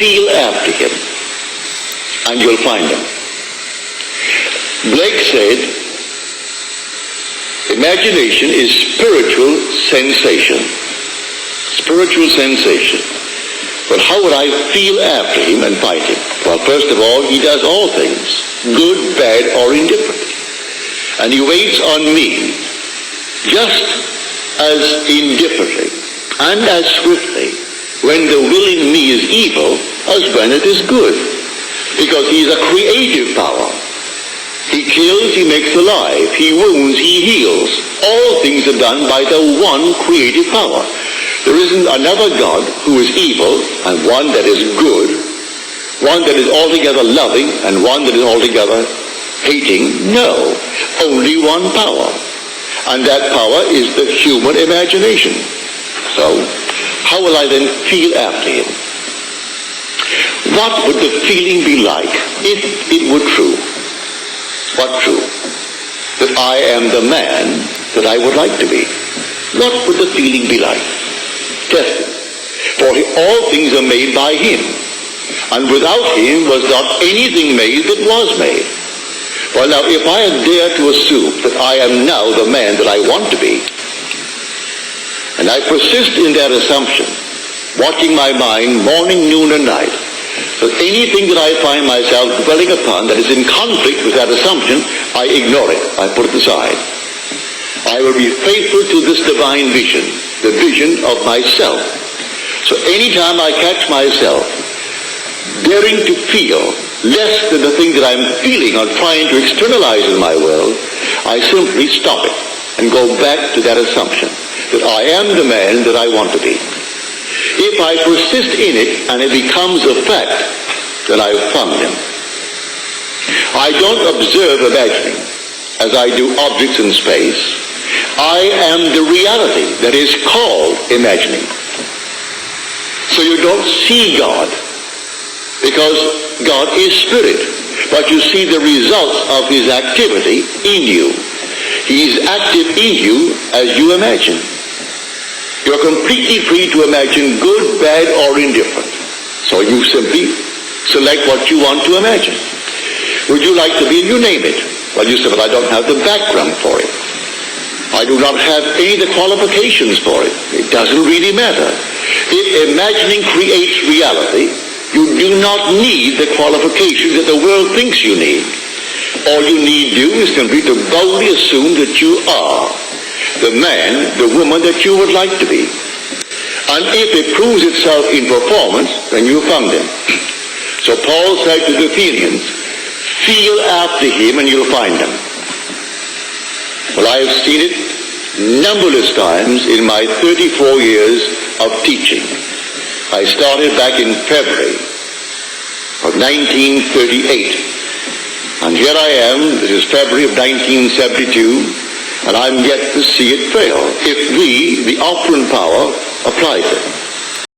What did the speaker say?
feel after him, and you'll find him. Blake said, imagination is spiritual sensation. Spiritual sensation. But how would I feel after him and find him? Well, first of all, he does all things, good, bad, or indifferent. And he waits on me just as indifferently and as swiftly when the will in me is evil as when it is good. Because he is a creative power. He kills, he makes alive. He wounds, he heals. All things are done by the one creative power. There isn't another God who is evil and one that is good, one that is altogether loving and one that is altogether hating. No, only one power. And that power is the human imagination. So, how will I then feel after him? What would the feeling be like if it were true? What true? That I am the man that I would like to be. What would the feeling be like? Test it. For all things are made by him, and without him was not anything made that was made. Well, now, if I dare to assume that I am now the man that I want to be, and I persist in that assumption, watching my mind morning, noon, and night, so anything that I find myself dwelling upon that is in conflict with that assumption, I ignore it. I put it aside. I will be faithful to this divine vision, the vision of myself. So anytime I catch myself daring to feel less than the thing that I'm feeling or trying to externalize in my world, I simply stop it and go back to that assumption that I am the man that I want to be. If I persist in it and it becomes a fact, then I've found him. I don't observe imagining as I do objects in space. I am the reality that is called imagining. So you don't see God, because God is spirit, but you see the results of his activity in you. He is active in you as you imagine. You're completely free to imagine good, bad, or indifferent. So you simply select what you want to imagine. Would you like to be, and you name it. Well, you say, but I don't have the background for it. I do not have any of the qualifications for it. It doesn't really matter. If imagining creates reality, you do not need the qualifications that the world thinks you need. All you need do is simply to boldly assume that you are the man, the woman that you would like to be. And if it proves itself in performance, then you found him. So Paul said to the Athenians, feel after him and you'll find him. Well, I have seen it numberless times in my 34 years of teaching. I started back in February of 1938. And here I am, this is February of 1972, and I'm yet to see it fail if we, the operant power, applies it.